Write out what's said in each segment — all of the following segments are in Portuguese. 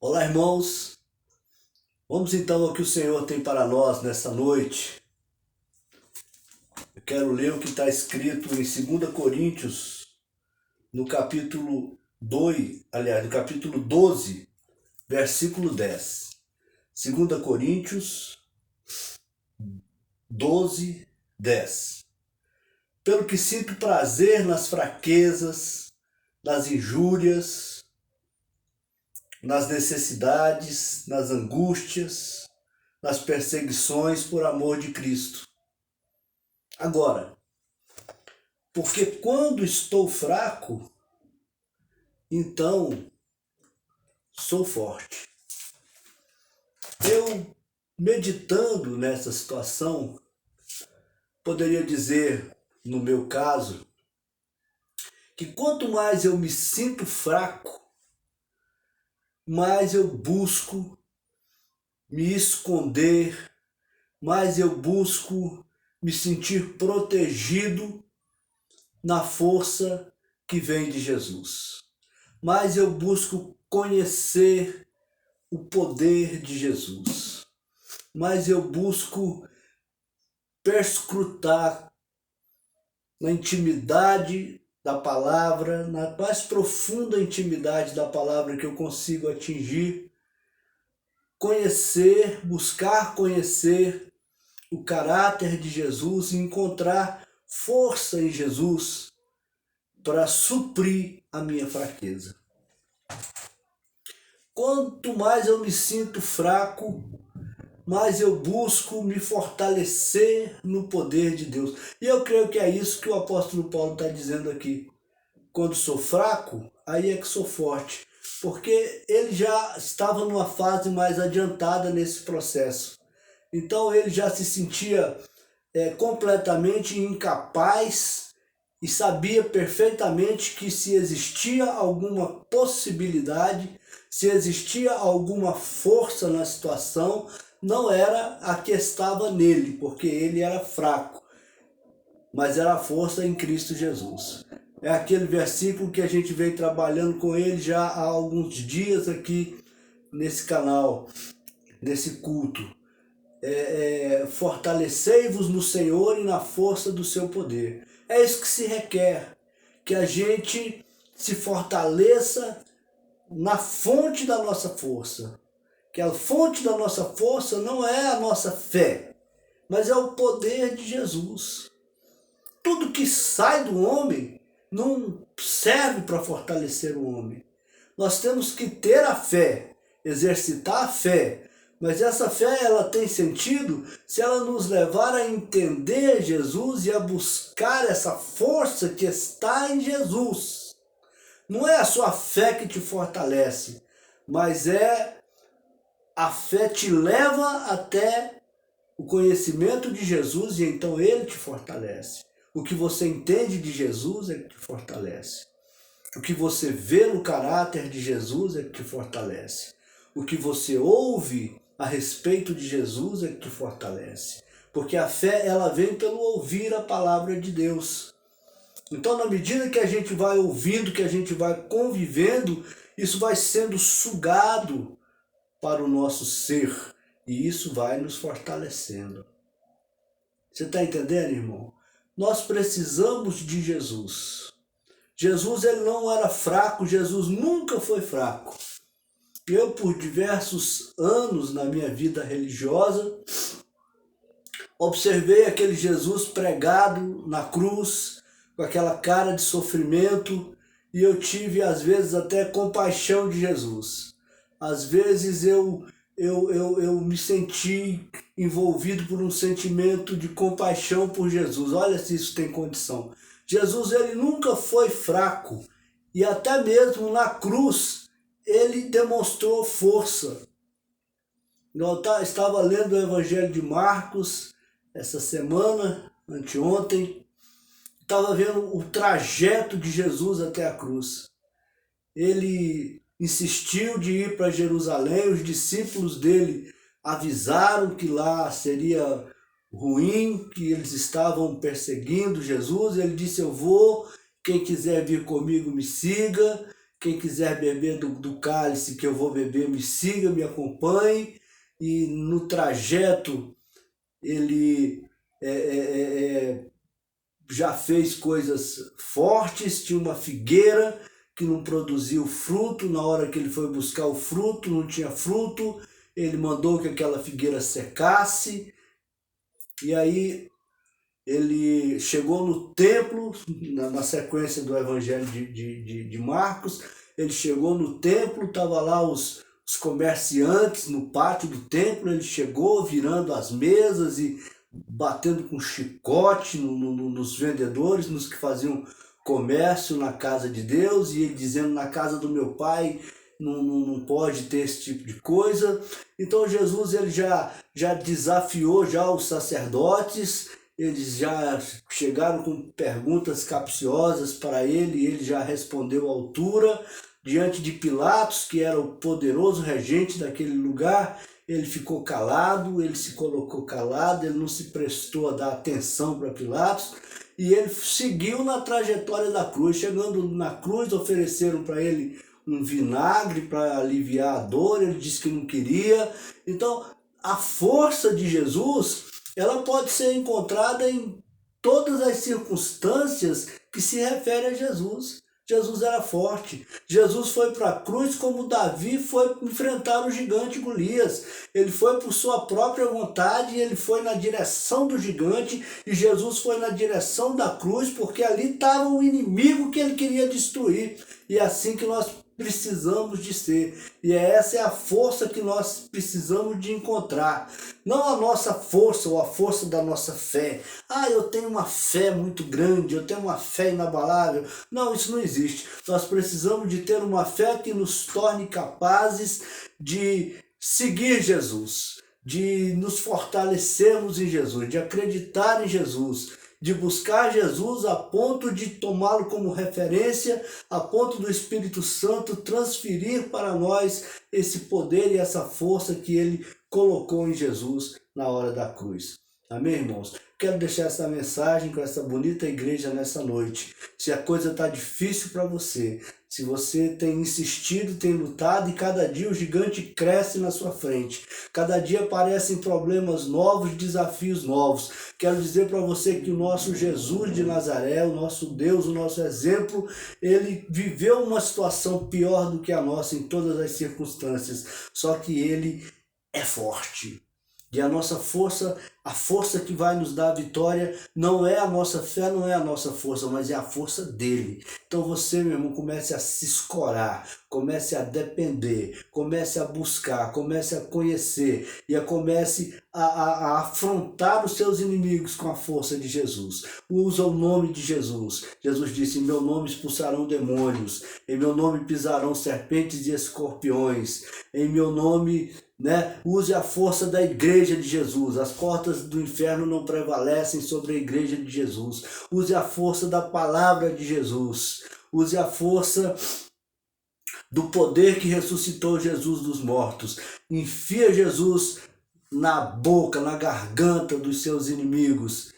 Olá, irmãos. Vamos então ao que o Senhor tem para nós nessa noite. Eu quero ler o que está escrito em 2 Coríntios, no capítulo 2, aliás, no capítulo 12, versículo 10. 2 Coríntios 12, 10. Pelo que sinto prazer nas fraquezas, nas injúrias, nas necessidades, nas angústias, nas perseguições por amor de Cristo. Agora, porque quando estou fraco, então sou forte. Eu, meditando nessa situação, poderia dizer, no meu caso, que quanto mais eu me sinto fraco, mais eu busco me esconder, mais eu busco me sentir protegido na força que vem de Jesus. Mais eu busco conhecer o poder de Jesus. Mais eu busco perscrutar na intimidade da palavra, na mais profunda intimidade da palavra que eu consigo atingir, conhecer, buscar conhecer o caráter de Jesus e encontrar força em Jesus para suprir a minha fraqueza. Quanto mais eu me sinto fraco, mais eu busco me fortalecer no poder de Deus. E eu creio que é isso que o apóstolo Paulo está dizendo aqui. Quando sou fraco, aí é que sou forte. Porque ele já estava numa fase mais adiantada nesse processo. Então ele já se sentia completamente incapaz e sabia perfeitamente que se existia alguma possibilidade, se existia alguma força na situação, não era a que estava nele, porque ele era fraco, mas era a força em Cristo Jesus. É aquele versículo que a gente vem trabalhando com ele já há alguns dias aqui nesse canal, nesse culto. Fortalecei-vos no Senhor e na força do seu poder. É isso que se requer, que a gente se fortaleça na fonte da nossa força. Que a fonte da nossa força não é a nossa fé, mas é o poder de Jesus. Tudo que sai do homem não serve para fortalecer o homem. Nós temos que ter a fé, exercitar a fé, mas essa fé ela tem sentido se ela nos levar a entender Jesus e a buscar essa força que está em Jesus. Não é a sua fé que te fortalece, mas a fé te leva até o conhecimento de Jesus e então ele te fortalece. O que você entende de Jesus é que te fortalece. O que você vê no caráter de Jesus é que te fortalece. O que você ouve a respeito de Jesus é que te fortalece. Porque a fé ela vem pelo ouvir a palavra de Deus. Então, na medida que a gente vai ouvindo, que a gente vai convivendo, isso vai sendo sugado para o nosso ser. E isso vai nos fortalecendo. Você está entendendo, irmão? Nós precisamos de Jesus. Jesus ele não era fraco, Jesus nunca foi fraco. Eu, por diversos anos na minha vida religiosa, observei aquele Jesus pregado na cruz, com aquela cara de sofrimento, e eu tive, às vezes, até compaixão de Jesus. Às vezes eu me senti envolvido por um sentimento de compaixão por Jesus. Olha se isso tem condição. Jesus ele nunca foi fraco e até mesmo na cruz ele demonstrou força. Eu estava lendo o Evangelho de Marcos essa semana, anteontem, estava vendo o trajeto de Jesus até a cruz. Ele insistiu de ir para Jerusalém, os discípulos dele avisaram que lá seria ruim, que eles estavam perseguindo Jesus. Ele disse: eu vou, quem quiser vir comigo me siga. quem quiser beber do cálice que eu vou beber, me siga, me acompanhe. E no trajeto ele já fez coisas fortes. Tinha uma figueira que não produziu fruto, na hora que ele foi buscar o fruto, não tinha fruto, ele mandou que aquela figueira secasse, e aí ele chegou no templo, na sequência do Evangelho de Marcos, ele chegou no templo, estava lá os comerciantes no pátio do templo, ele chegou virando as mesas e batendo com chicote nos vendedores, nos que faziam comércio na casa de Deus, e ele dizendo: na casa do meu pai não pode ter esse tipo de coisa. Então Jesus ele já desafiou já os sacerdotes, eles já chegaram com perguntas capciosas para ele, e ele já respondeu à altura. Diante de Pilatos, que era o poderoso regente daquele lugar, ele ficou calado, ele se colocou calado, ele não se prestou a dar atenção para Pilatos, e ele seguiu na trajetória da cruz. Chegando na cruz, ofereceram para ele um vinagre para aliviar a dor, ele disse que não queria. Então, a força de Jesus, ela pode ser encontrada em todas as circunstâncias que se referem a Jesus. Jesus era forte. Jesus foi para a cruz como Davi foi enfrentar o gigante Golias. Ele foi por sua própria vontade, ele foi na direção do gigante, e Jesus foi na direção da cruz, porque ali estava o inimigo que ele queria destruir. E é assim que nós precisamos de ser. E essa é a força que nós precisamos de encontrar. Não a nossa força ou a força da nossa fé. Eu tenho uma fé muito grande, eu tenho uma fé inabalável. Não, isso não existe. Nós precisamos de ter uma fé que nos torne capazes de seguir Jesus, de nos fortalecermos em Jesus, de acreditar em Jesus, de buscar Jesus a ponto de tomá-lo como referência, a ponto do Espírito Santo transferir para nós esse poder e essa força que ele colocou em Jesus na hora da cruz. Amém, irmãos? Quero deixar essa mensagem com essa bonita igreja nessa noite. Se a coisa está difícil para você, se você tem insistido, tem lutado, e cada dia o gigante cresce na sua frente, cada dia aparecem problemas novos, desafios novos, quero dizer para você que o nosso Jesus de Nazaré, o nosso Deus, o nosso exemplo, ele viveu uma situação pior do que a nossa em todas as circunstâncias, só que ele é forte. E a nossa força, a força que vai nos dar a vitória, não é a nossa fé, não é a nossa força, mas é a força dele. Então você, meu irmão, comece a se escorar, comece a depender, comece a buscar, comece a conhecer, e comece a afrontar os seus inimigos com a força de Jesus. Usa o nome de Jesus. Jesus disse: em meu nome expulsarão demônios, em meu nome pisarão serpentes e escorpiões, em meu nome... Use a força da igreja de Jesus. As portas do inferno não prevalecem sobre a igreja de Jesus. Use a força da palavra de Jesus. Use a força do poder que ressuscitou Jesus dos mortos. Enfia Jesus na boca, na garganta dos seus inimigos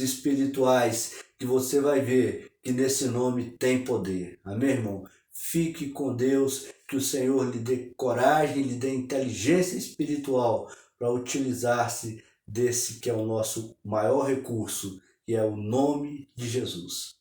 espirituais, que você vai ver que nesse nome tem poder. Amém, irmão? Fique com Deus, que o Senhor lhe dê coragem, lhe dê inteligência espiritual para utilizar-se desse que é o nosso maior recurso, que é o nome de Jesus.